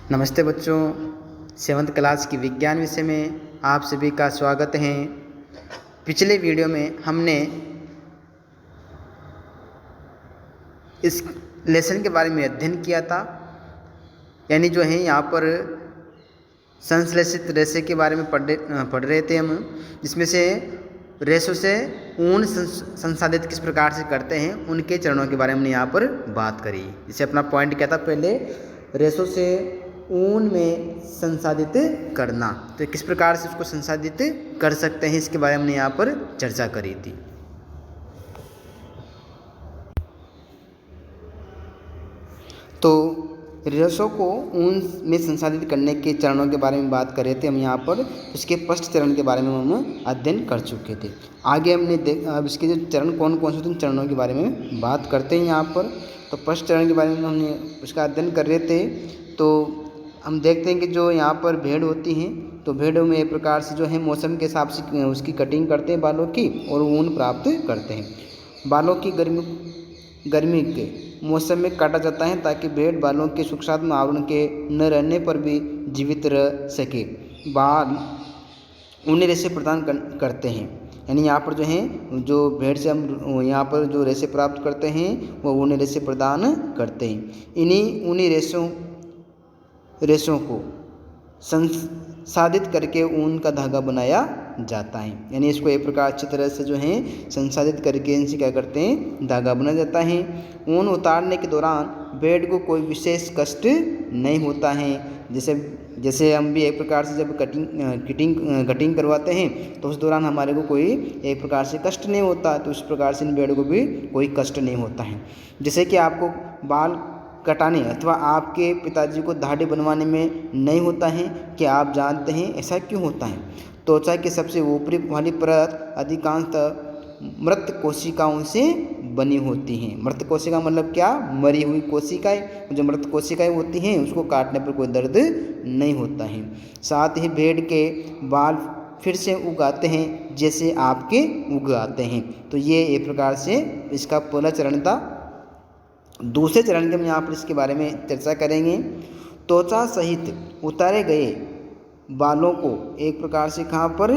नमस्ते बच्चों, 7th class की विज्ञान विषय में आप सभी का स्वागत है। पिछले वीडियो में हमने इस लेसन के बारे में अध्ययन किया था, यानी जो है यहाँ पर संश्लेषित रेशे के बारे में पढ़ रहे थे हम, जिसमें से रेशों से ऊन संसाधित किस प्रकार से करते हैं उनके चरणों के बारे में हमने यहाँ पर बात करी। इसे अपना पॉइंट क्या था, पहले रेशों से ऊन में संसाधित करना, तो किस प्रकार से उसको संसाधित कर सकते हैं इसके बारे में हमने यहाँ पर चर्चा करी थी। तो रेशों को ऊन में संसाधित करने के चरणों के बारे में बात कर रहे थे हम यहाँ पर। उसके फर्स्ट चरण के बारे में हम अध्ययन कर चुके थे। आगे हमने अब इसके जो चरण कौन कौन से, उन चरणों के बारे में बात करते हैं यहाँ पर। तो फर्स्ट चरण के बारे में हमने उसका अध्ययन कर रहे थे। तो हम देखते हैं कि जो यहाँ पर भेड़ होती हैं, तो भेड़ों में एक प्रकार से जो है मौसम के हिसाब से उसकी कटिंग करते हैं बालों की, और ऊन प्राप्त करते हैं। बालों की गर्मी के मौसम में काटा जाता है ताकि भेड़ बालों के सूक्ष्म आवरण के न रहने पर भी जीवित रह सके। बाल ऊनी रेशे प्रदान करते हैं, यानी यहाँ पर जो है जो भेड़ से हम यहाँ पर जो रेशे प्राप्त करते हैं वो ऊनी रेशे प्रदान करते हैं। इन्हीं ऊनी रेशों को संसाधित करके ऊन का धागा बनाया जाता है, यानी इसको एक प्रकार अच्छी तरह से जो है संसाधित करके इनसे क्या करते हैं, धागा बनाया जाता है। ऊन उतारने के दौरान भेड़ को कोई विशेष कष्ट नहीं होता है। जैसे हम भी एक प्रकार से जब कटिंग करवाते हैं तो उस दौरान हमारे को कोई एक प्रकार से कष्ट नहीं होता, तो उस प्रकार से इन भेड़ को भी कोई कष्ट नहीं होता है। जैसे कि आपको बाल कटाने अथवा आपके पिताजी को दाढ़ी बनवाने में नहीं होता है, क्या आप जानते हैं ऐसा क्यों होता है? त्वचा की सबसे ऊपरी वाली परत अधिकांशतः मृत कोशिकाओं से बनी होती हैं। मृत कोशिका मतलब क्या? मरी हुई कोशिकाएं। जो मृत कोशिकाएं होती हैं उसको काटने पर कोई दर्द नहीं होता है। साथ ही भेड़ के बाल फिर से उगाते हैं जैसे आपके उग आते हैं। तो ये एक प्रकार से इसका पहला चरण था। दूसरे चरण के हम यहाँ पर इसके बारे में चर्चा करेंगे। त्वचा सहित उतारे गए बालों को एक प्रकार से कहाँ पर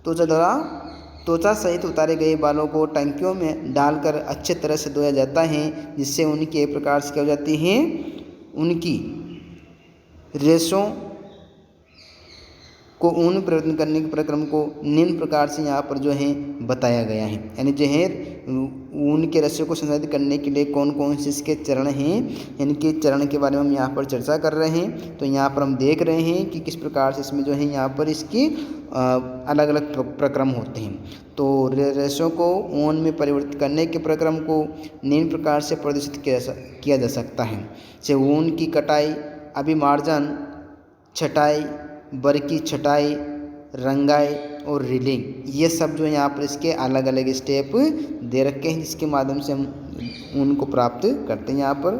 त्वचा सहित उतारे गए बालों को टंकियों में डालकर अच्छे तरह से धोया जाता है, जिससे उनकी एक प्रकार से क्या हो जाती है, उनकी रेशों को ऊन परिवर्तन करने के प्रक्रम को निम्न प्रकार से यहाँ पर जो है बताया गया है। यानी जो है ऊन के रेशों को संसाधित करने के लिए कौन कौन से इसके चरण हैं, यानी कि चरण के बारे में हम यहाँ पर चर्चा कर रहे हैं। तो यहाँ पर हम देख रहे हैं कि किस प्रकार से इसमें जो है यहाँ पर इसकी अलग अलग प्रक्रम होते हैं। तो रेशों को ऊन में परिवर्तित करने के प्रक्रम को निम्न प्रकार से प्रदर्शित किया जा सकता है। जैसे ऊन की कटाई, अभिमार्जन, छटाई, बरकी छटाई, रंगाई और रीलिंग, ये सब जो यहाँ पर इसके अलग अलग स्टेप दे रखे हैं, जिसके माध्यम से हम ऊन को प्राप्त करते हैं। यहाँ पर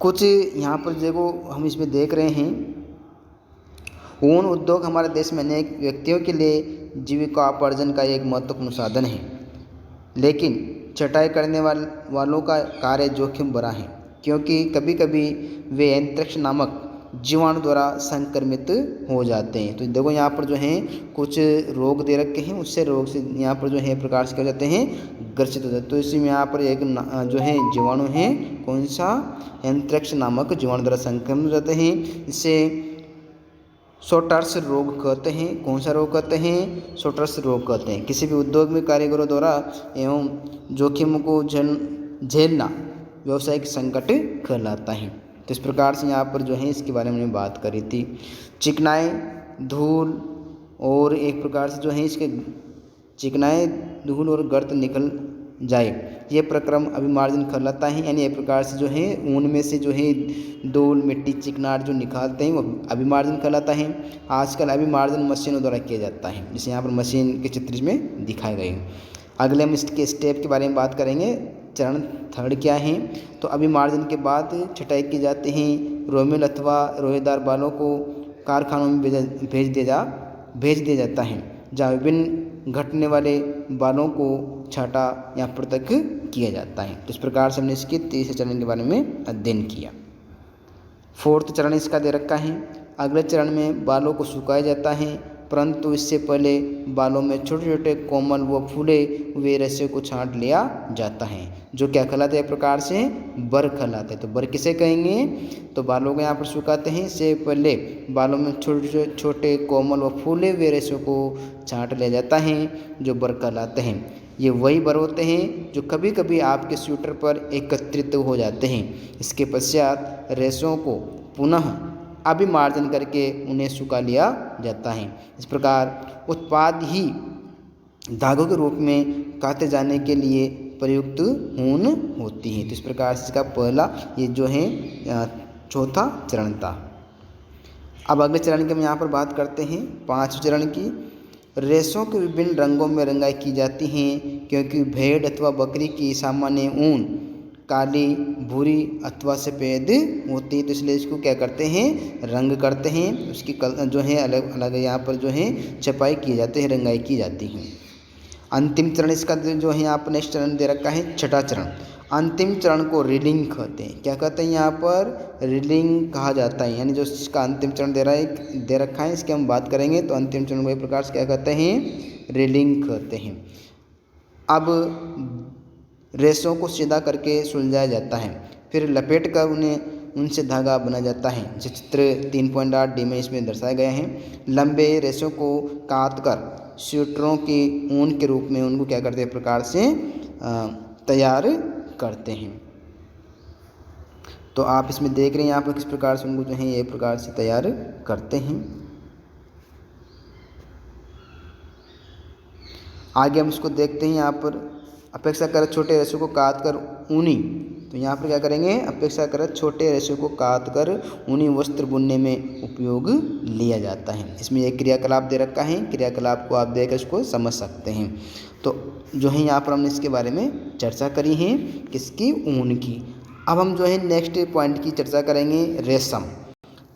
कुछ यहाँ पर देखो हम इसमें देख रहे हैं, ऊन उद्योग हमारे देश में अनेक व्यक्तियों के लिए जीविकोपार्जन का एक महत्वपूर्ण साधन है, लेकिन छटाई करने वालों का कार्य जोखिम भरा है, क्योंकि कभी कभी वे एंथ्रेक्स नामक जीवाणु द्वारा संक्रमित हो जाते हैं। तो देखो यहाँ पर जो है कुछ रोग दे रखे हैं, उससे रोग से यहाँ पर जो है प्रकार से क्या जाते हैं, ग्रसित हो जाते हैं। तो इसी में यहाँ पर एक जो है जीवाणु है, कौन सा, एंथ्रेक्स नामक जीवाणु द्वारा संक्रमित हो जाते हैं। इससे सोटर्स रोग कहते हैं। कौन सा रोग कहते हैं? सोटर्स रोग कहते हैं। किसी भी उद्योग में कारीगरों द्वारा एवं जोखिम को झेलना व्यावसायिक संकट कहलाता है। तो इस प्रकार से यहाँ पर जो है इसके बारे में बात करी थी। चिकनाई, धूल और एक प्रकार से जो है इसके चिकनाई, धूल और गर्त निकल जाए, ये प्रक्रम अभिमार्जन कहलाता है। यानी एक प्रकार से जो है ऊन में से जो है धूल, मिट्टी, चिकनाट जो निकालते हैं वो अभिमार्जन कहलाता है। आजकल अभिमार्जन मशीनों द्वारा किया जाता है, जैसे यहाँ पर मशीन के चित्र इसमें दिखाए गए हैं। अगले हम इसके स्टेप के बारे में बात करेंगे। चरण थर्ड क्या है? तो अभिमार्जन के बाद छटाई की जाती है। रोमिल अथवा रोएदार बालों को कारखानों में भेज दिया जाता है, जहाँ विभिन्न घटने वाले बालों को छाटा या पृथक किया जाता है। तो इस प्रकार से हमने इसके तीसरे चरण के बारे में अध्ययन किया। 4th चरण इसका दे रखा है। अगले चरण में बालों को सुखाया जाता है, परंतु इससे पहले बालों में छोटे छोटे कोमल व फूले हुए रेशे को छांट लिया जाता है, जो क्या कहलाते हैं, प्रकार से बर कहलाते हैं। तो बर किसे कहेंगे, तो बालों को यहाँ पर सुखाते हैं, इससे पहले बालों में छोटे छोटे कोमल व फूले हुए रेशों को छांट लिया जाता है, जो बर कहलाते हैं। ये वही बर होते हैं जो कभी कभी आपके स्वेटर पर एकत्रित हो जाते हैं। इसके पश्चात रेशों को पुनः अभिमार्जन करके उन्हें सुखा लिया जाता है। इस प्रकार उत्पाद ही धागों के रूप में काटे जाने के लिए प्रयुक्त ऊन होती है। तो इस प्रकार से इसका पहला ये जो है 4था चरण था। अब अगले चरण की हम यहाँ पर बात करते हैं 5वें चरण की। रेशों के विभिन्न रंगों में रंगाई की जाती हैं, क्योंकि भेड़ अथवा बकरी की सामान्य ऊन काली, भूरी अथवा सफ़ेद होती है, तो इसलिए इसको क्या करते हैं, रंग करते हैं। उसकी जो है अलग अलग यहाँ पर जो है छपाई की जाती है, रंगाई की जाती है। अंतिम चरण इसका जो है यहाँ पर नेक्स्ट चरण दे रखा है 6ठा चरण। अंतिम चरण को रीलिंग कहते हैं। क्या कहते हैं, यहाँ पर रीलिंग कहा जाता है, यानी जो इसका अंतिम चरण दे रखा है, इसकी हम बात करेंगे। तो अंतिम चरण को एक प्रकार से क्या कहते हैं, रीलिंग कहते हैं। अब रेशों को सीधा करके सुलझाया जाता है, फिर लपेट कर उनसे धागा बना जाता है, जो चित्र 3.8D में इसमें दर्शाया गया है। लंबे रेशों को काट कर स्वेटरों की ऊन के रूप में उनको क्या करते हैं, प्रकार से तैयार करते हैं। तो आप इसमें देख रहे हैं यहाँ पर किस प्रकार से उनको जो है ये प्रकार से तैयार करते हैं। आगे हम इसको देखते हैं। यहाँ पर अपेक्षाकृत छोटे रेशों को काट कर ऊनी, तो यहाँ पर क्या करेंगे, अपेक्षाकृत छोटे रेशों को काट कर ऊनी वस्त्र बुनने में उपयोग लिया जाता है। इसमें एक क्रियाकलाप दे रखा है, क्रियाकलाप को आप देखकर इसको समझ सकते हैं। तो जो है यहाँ पर हमने इसके बारे में चर्चा करी है, किसकी, ऊन की। अब हम जो है नेक्स्ट पॉइंट की चर्चा करेंगे, रेशम।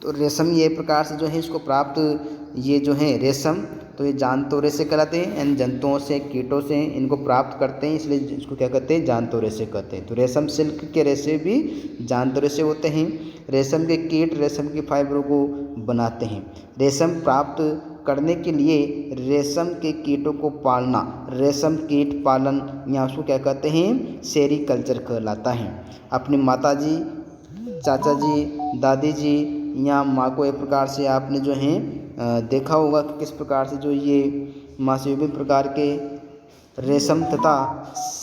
तो रेशम ये प्रकार से जो है इसको प्राप्त, ये जो है रेशम, तो ये जानतो रेशे कहलाते हैं, यानी जंतुओं से, कीटों से इनको प्राप्त करते हैं, इसलिए इसको क्या कहते हैं, जानतो रेशे कहते हैं। तो रेशम सिल्क के रेशे भी जानतो रेशे होते हैं। रेशम के कीट रेशम की फाइबरों को बनाते हैं। रेशम प्राप्त करने के लिए रेशम के कीटों को पालना रेशम कीट पालन, या उसको क्या कहते हैं, सेरीकल्चर कहलाता है। अपनी माताजी, चाचा जी, दादी जी या माँ को एक प्रकार से आपने जो है देखा होगा कि किस प्रकार से जो ये माँ से विभिन्न प्रकार के रेशम तथा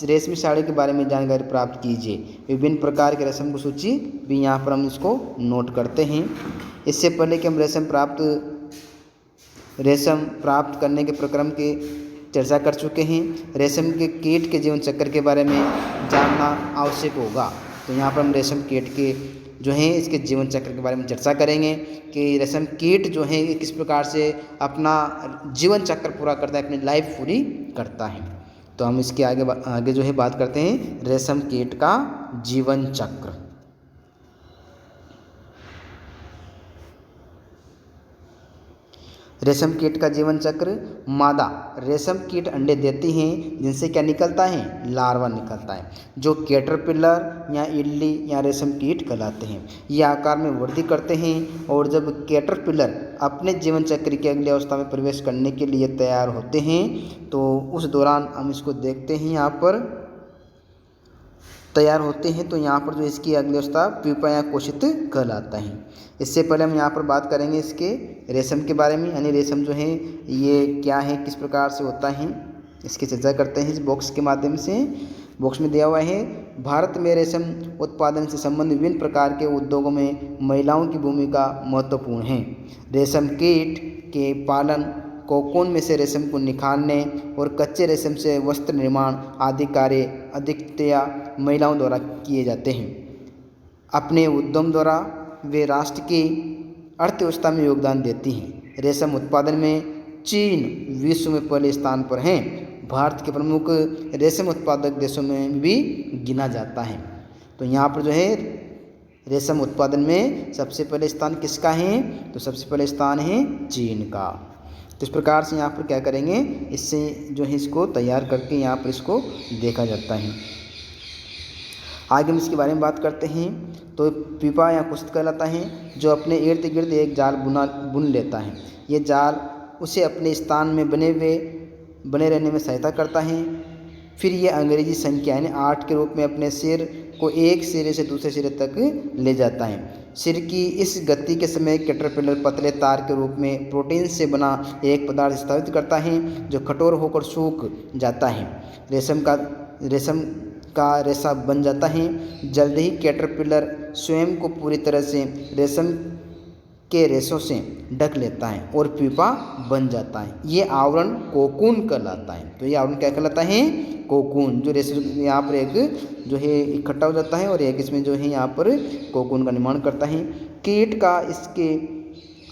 रेशमी साड़ी के बारे में जानकारी प्राप्त कीजिए। विभिन्न प्रकार के रेशम की सूची भी यहाँ पर हम इसको नोट करते हैं। इससे पहले कि हम रेशम प्राप्त करने के प्रक्रम की चर्चा कर चुके हैं। रेशम के कीट के जीवन चक्र के बारे में जानना आवश्यक होगा। तो यहाँ पर हम रेशम कीट के जो है इसके जीवन चक्र के बारे में चर्चा करेंगे कि रेशम कीट जो है किस प्रकार से अपना जीवन चक्र पूरा करता है, अपनी लाइफ पूरी करता है। तो हम इसके आगे जो है बात करते हैं रेशम कीट का जीवन चक्र। रेशम कीट का जीवन चक्र। मादा रेशम कीट अंडे देती हैं, जिनसे क्या निकलता है, लार्वा निकलता है, जो कैटरपिलर या इल्ली या रेशम कीट कहलाते हैं। ये आकार में वृद्धि करते हैं, और जब कैटरपिलर अपने जीवन चक्र की अगली अवस्था में प्रवेश करने के लिए तैयार होते हैं, तो उस दौरान हम इसको देखते हैं, यहाँ पर तैयार होते हैं। तो यहाँ पर जो इसकी अगली अवस्था प्यूपा या कोशित कहलाता है। इससे पहले हम यहाँ पर बात करेंगे इसके रेशम के बारे में, यानी रेशम जो है ये क्या है, किस प्रकार से होता है, इसकी चर्चा करते हैं इस बॉक्स के माध्यम से। बॉक्स में दिया हुआ है, भारत में रेशम उत्पादन से संबंधित विभिन्न प्रकार के उद्योगों में महिलाओं की भूमिका महत्वपूर्ण है। रेशम कीट के पालन, कोकून में से रेशम को निकालने और कच्चे रेशम से वस्त्र निर्माण आदि कार्य अधिकतया महिलाओं द्वारा किए जाते हैं। अपने उद्यम द्वारा वे राष्ट्र की अर्थव्यवस्था में योगदान देती हैं। रेशम उत्पादन में चीन विश्व में पहले स्थान पर हैं। भारत के प्रमुख रेशम उत्पादक देशों में भी गिना जाता है। तो यहाँ पर जो है रेशम उत्पादन में सबसे पहले स्थान किसका है, तो सबसे पहले स्थान है चीन का। तो इस प्रकार से यहाँ पर क्या करेंगे, इससे जो है इसको तैयार करके यहाँ पर इसको देखा जाता है। आगे हम इसके बारे में बात करते हैं। तो पीपा या कुस्त कहलाता है, जो अपने इर्द गिर्द एक जाल बुन लेता है। ये जाल उसे अपने स्थान में बने रहने में सहायता करता है। फिर ये अंग्रेजी संख्या यानी 8 के रूप में अपने सिर को एक सिरे से दूसरे सिरे तक ले जाता है। सिर की इस गति के समय कैटरपिलर पतले तार के रूप में प्रोटीन से बना एक पदार्थ स्थापित करता है, जो कठोर होकर सूख जाता है, रेशम का रेशा बन जाता है। जल्द ही कैटरपिलर स्वयं को पूरी तरह से रेशम के रेशों से ढक लेता है और प्यूपा बन जाता है। ये आवरण कोकून कहलाता है। तो ये आवरण क्या कहलाता है? कोकून। जो रेशम यहाँ पर एक जो है इकट्ठा हो जाता है और एक इसमें जो है यहाँ पर कोकून का निर्माण करता है। कीट का इसके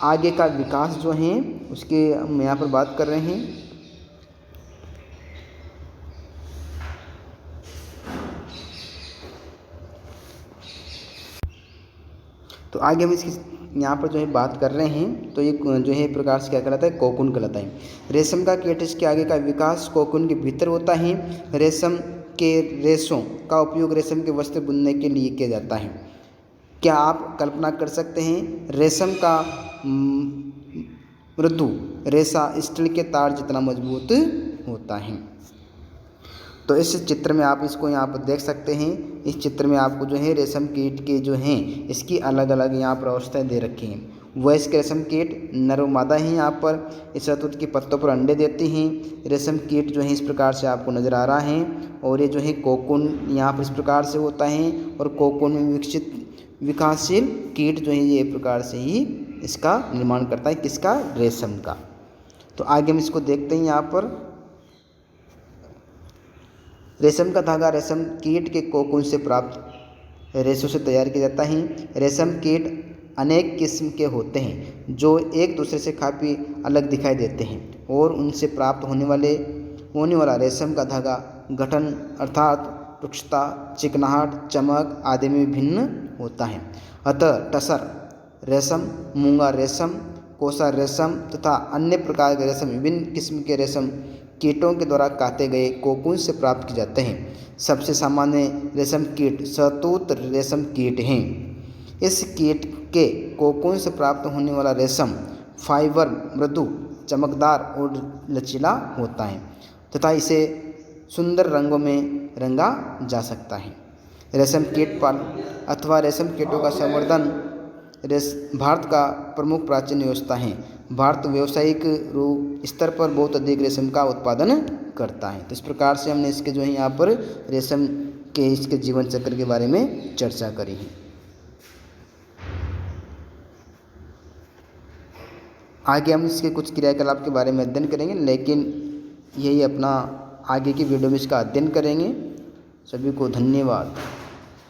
आगे का विकास जो है उसके हम यहाँ पर बात कर रहे हैं। तो आगे हम इसकी यहाँ पर जो है बात कर रहे हैं। तो ये जो है प्रकार से क्या कहलाता है? कोकून कहलाता है। रेशम का कीट के आगे का विकास कोकून के भीतर होता है। रेशम के रेशों का उपयोग रेशम के वस्त्र बुनने के लिए किया जाता है। क्या आप कल्पना कर सकते हैं? रेशम का मृदु रेशा स्टील के तार जितना मजबूत होता है। तो इस चित्र में आप इसको यहाँ पर देख सकते हैं। इस चित्र में आपको जो है रेशम कीट के जो हैं इसकी अलग अलग यहाँ पर अवस्थाएँ दे रखी हैं। वयस्क रेशम कीट नर मादा हैं। यहाँ पर इस शहतूत के पत्तों पर अंडे देती हैं। रेशम कीट जो है इस प्रकार से आपको नज़र आ रहा है। और ये जो है कोकून यहाँ पर इस प्रकार से होता है। और कोकून में विकासशील कीट जो है ये प्रकार से ही इसका निर्माण करता है। किसका? रेशम का। तो आगे हम इसको देखते हैं। यहाँ पर रेशम का धागा रेशम कीट के कोकून से प्राप्त रेशों से तैयार किया जाता है। रेशम कीट अनेक किस्म के होते हैं जो एक दूसरे से काफ़ी अलग दिखाई देते हैं और उनसे प्राप्त होने वाला रेशम का धागा गठन अर्थात रुक्षता, चिकनाहट, चमक आदि में भिन्न होता है। अतः टसर रेशम, मूंगा रेशम, कोसा रेशम तथा अन्य प्रकार के रेशम विभिन्न किस्म के रेशम कीटों के द्वारा काटे गए कोकून से प्राप्त किए जाते हैं। सबसे सामान्य रेशम कीट शहतूत रेशम कीट हैं। इस कीट के कोकून से प्राप्त होने वाला रेशम फाइबर मृदु, चमकदार और लचीला होता है तथा इसे सुंदर रंगों में रंगा जा सकता है। रेशम कीट पालन अथवा रेशम कीटों का संवर्धन भारत का प्रमुख प्राचीन व्यवस्था है। भारत व्यावसायिक रूप स्तर पर बहुत अधिक रेशम का उत्पादन करता है। तो इस प्रकार से हमने इसके जो है यहाँ पर रेशम के इसके जीवन चक्र के बारे में चर्चा करी है। आगे हम इसके कुछ क्रियाकलाप के बारे में अध्ययन करेंगे, लेकिन यही अपना आगे की वीडियो में इसका अध्ययन करेंगे। सभी को धन्यवाद।